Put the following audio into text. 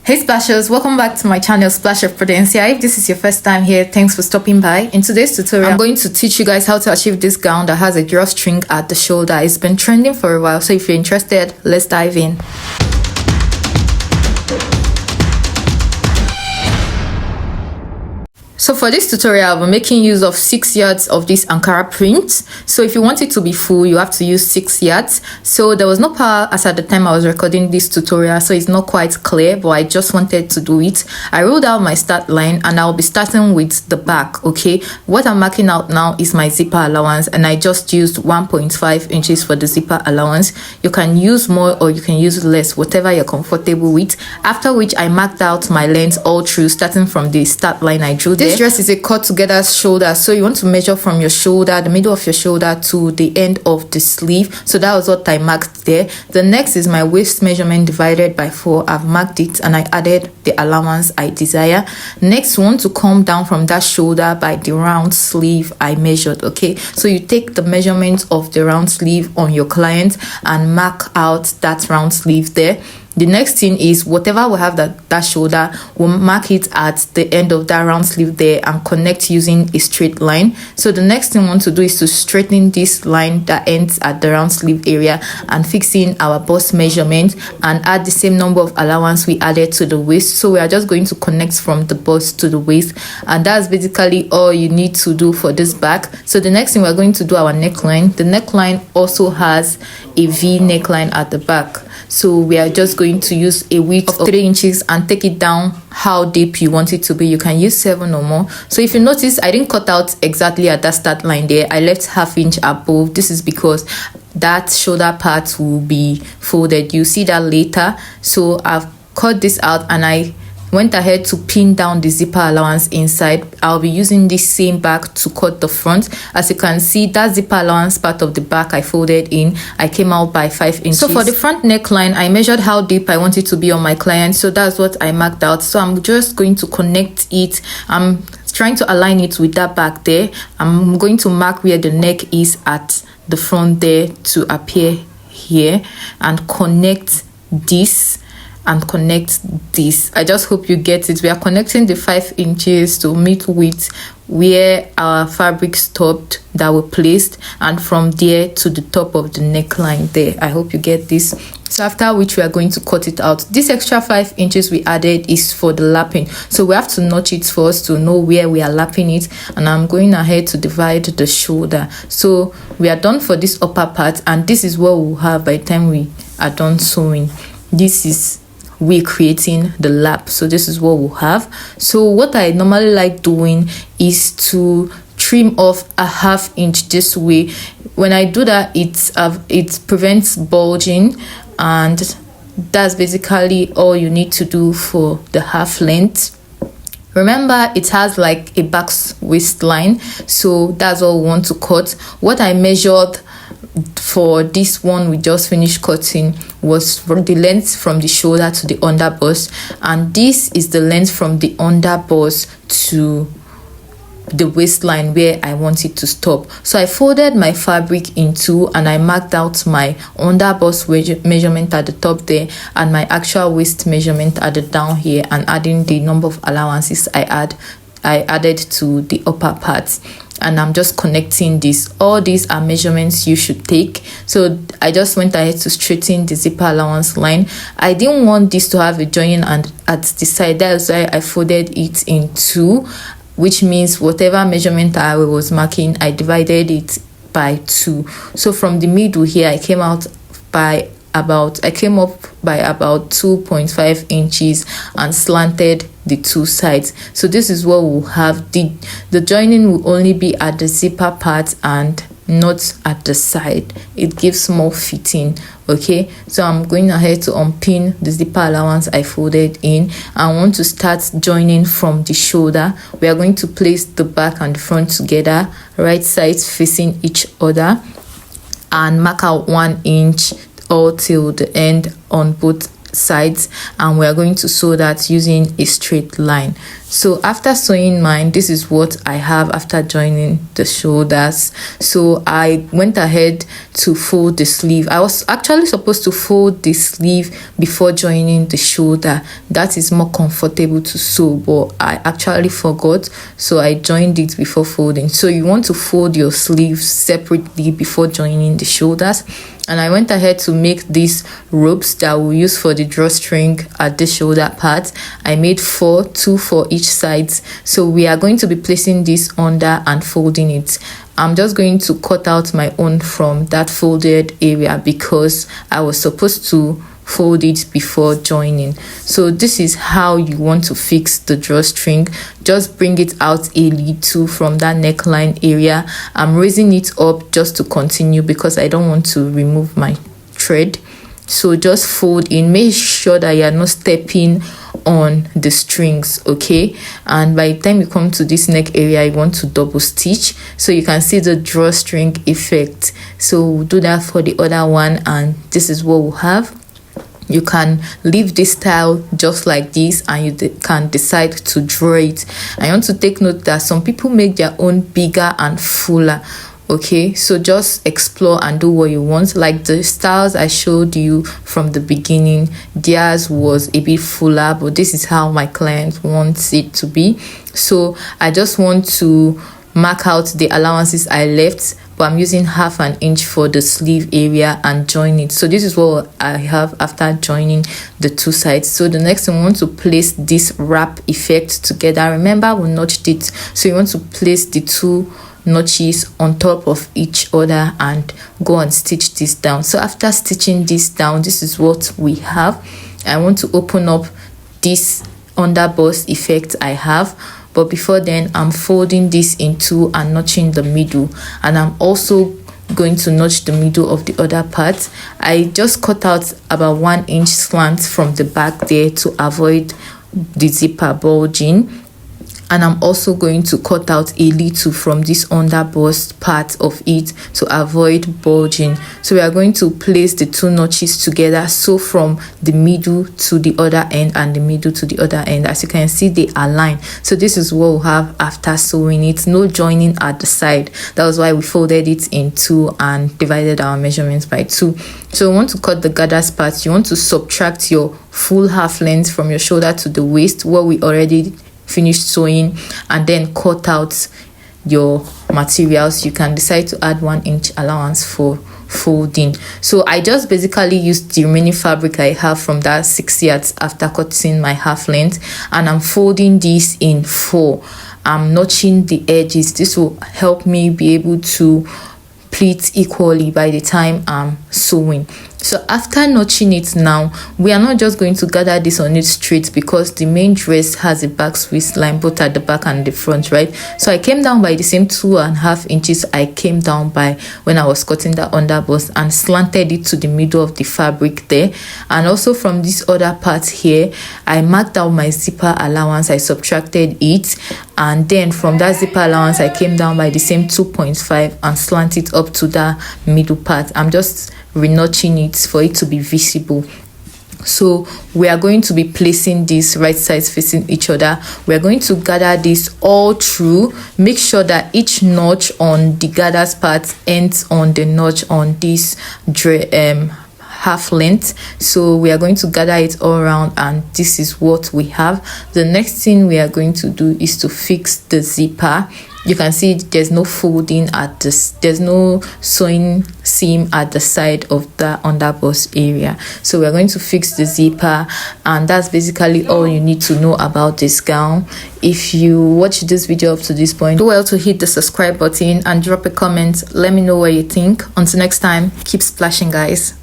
Hey splashers, welcome back to my channel Splash of Prudencia. If this is your first time here, thanks for stopping by. In today's tutorial, I'm going to teach you guys how to achieve this gown that has a drawstring at the shoulder. It's been trending for a while, so if you're interested, let's dive in. So for this tutorial, I'll be making use of 6 yards of this Ankara print. So if you want it to be full, you have to use 6 yards. So there was no power as at the time I was recording this tutorial, so it's not quite clear, but I just wanted to do it. I rolled out my start line and I'll be starting with the back, okay? What I'm marking out now is my zipper allowance, and I just used 1.5 inches for the zipper allowance. You can use more or you can use less, whatever you're comfortable with. After which I marked out my length all through, starting from the start line I drew there. This dress is a cut together shoulder, so you want to measure from your shoulder, the middle of your shoulder, to the end of the sleeve. So that was what I marked there. The next is my waist measurement divided by 4. I've marked it and I added the allowance I desire. Next, we want to come down from that shoulder by the round sleeve I measured, okay? So you take the measurement of the round sleeve on your client and mark out that round sleeve there. The next thing is whatever we have that shoulder, we'll mark it at the end of that round sleeve there and connect using a straight line. So the next thing we want to do is to straighten this line that ends at the round sleeve area and fix in our bust measurement and add the same number of allowance we added to the waist. So we are just going to connect from the bust to the waist, and that's basically all you need to do for this back. So the next thing, we're going to do our neckline. The neckline also has a V neckline at the back. So we are just going to use a width of 3 inches and take it down how deep you want it to be. You can use 7 or more. So if you notice, I didn't cut out exactly at that start line there. I left ½ inch above. This is because that shoulder part will be folded. You see that later. So I've cut this out and I went ahead to pin down the zipper allowance inside. I'll be using this same back to cut the front. As you can see, that zipper allowance part of the back I folded in, I came out by 5 inches. So for the front neckline, I measured how deep I want it to be on my client, so that's what I marked out. So I'm just going to connect it. I'm trying to align it with that back there. I'm going to mark where the neck is at the front there to appear here, and connect this and connect this. I just hope you get it. We are connecting the 5 inches to meet with where our fabric stopped that we placed, and from there to the top of the neckline there. I hope you get this. So after which we are going to cut it out. This extra 5 inches we added is for the lapping, so we have to notch it for us to know where we are lapping it. And I'm going ahead to divide the shoulder. So we are done for this upper part, and this is what we'll have by the time we are done sewing. This is we're creating the lap, so this is what we'll have. So what I normally like doing is to trim off ½ inch this way. When I do that, it prevents bulging, and that's basically all you need to do for the half length. Remember, it has like a back waistline, so that's all we want to cut. What I measured for this one we just finished cutting was from the length from the shoulder to the underbust, and this is the length from the underbust to the waistline where I want it to stop. So I folded my fabric in 2 and I marked out my underbust measurement at the top there and my actual waist measurement at the down here, and adding the number of allowances I added to the upper parts. And I'm just connecting this. All these are measurements you should take. So I just went ahead to straighten the zipper allowance line. I didn't want this to have a joining and at the side. That's why I folded it in 2, which means whatever measurement I was marking, I divided it by 2. So from the middle here, I came up by about 2.5 inches and slanted the 2 sides. So this is what we'll have. The joining will only be at the zipper part and not at the side. It gives more fitting, okay? So I'm going ahead to unpin the zipper allowance I folded in. I want to start joining from the shoulder. We are going to place the back and the front together, right sides facing each other, and mark out 1 inch all till the end on both sides, and we are going to sew that using a straight line. So after sewing mine, this is what I have after joining the shoulders. So I went ahead to fold the sleeve. I was actually supposed to fold the sleeve before joining the shoulder. That is more comfortable to sew, but I actually forgot, so I joined it before folding. So you want to fold your sleeves separately before joining the shoulders. And I went ahead to make these ropes that we'll use for the drawstring at the shoulder part. I made 4, 2 for each side. So we are going to be placing this under and folding it. I'm just going to cut out my own from that folded area because I was supposed to fold it before joining. So this is how you want to fix the drawstring. Just bring it out a little from that neckline area. I'm raising it up just to continue because I don't want to remove my thread. So just fold in, make sure that you are not stepping on the strings, okay? And by the time you come to this neck area, you want to double stitch so you can see the drawstring effect. So we'll do that for the other one, and this is what we'll have. You can leave this style just like this, and you can decide to draw it. I want to take note that some people make their own bigger and fuller. Okay, so just explore and do what you want. Like the styles I showed you from the beginning, theirs was a bit fuller, but this is how my client wants it to be. So I just want to mark out the allowances I left, but I'm using 1/2 inch for the sleeve area and join it. So this is what I have after joining the two sides. So the next thing, we want to place this wrap effect together. Remember, we notched it, so you want to place the two notches on top of each other and go and stitch this down. So after stitching this down, this is what we have. I want to open up this underbust effect I have, but before then I'm folding this in two and notching the middle, and I'm also going to notch the middle of the other part. I just cut out about 1 inch slant from the back there to avoid the zipper bulging, and I'm also going to cut out a little from this underbust part of it to avoid bulging. So we are going to place the two notches together, so from the middle to the other end and the middle to the other end. As you can see, they align. So this is what we'll have after sewing it. No joining at the side. That was why we folded it in two and divided our measurements by 2. So we want to cut the gathers part. You want to subtract your full half length from your shoulder to the waist, what we already finished sewing, and then cut out your materials. You can decide to add 1 inch allowance for folding. So I just basically used the remaining fabric I have from that 6 yards after cutting my half length, and I'm folding this in 4. I'm notching the edges. This will help me be able to pleat equally by the time I'm sewing. So after notching it, now we are not just going to gather this on it straight because the main dress has a basque waistline both at the back and the front, right? So I came down by the same 2.5 inches I came down by when I was cutting the underbust, and slanted it to the middle of the fabric there. And also from this other part here, I marked out my zipper allowance. I subtracted it, and then from that zipper allowance I came down by the same 2.5 and slanted it up to the middle part. I'm just re-notching it for it to be visible. So we are going to be placing these right sides facing each other. We are going to gather this all through. Make sure that each notch on the gathers part ends on the notch on this half length. So we are going to gather it all around, and this is what we have. The next thing we are going to do is to fix the zipper. You can see there's no folding at this, there's no sewing seam at the side of the underbust area. So we're going to fix the zipper, and that's basically all you need to know about this gown. If you watched this video up to this point, do well to hit the subscribe button and drop a comment. Let me know what you think. Until next time, keep splashing, guys.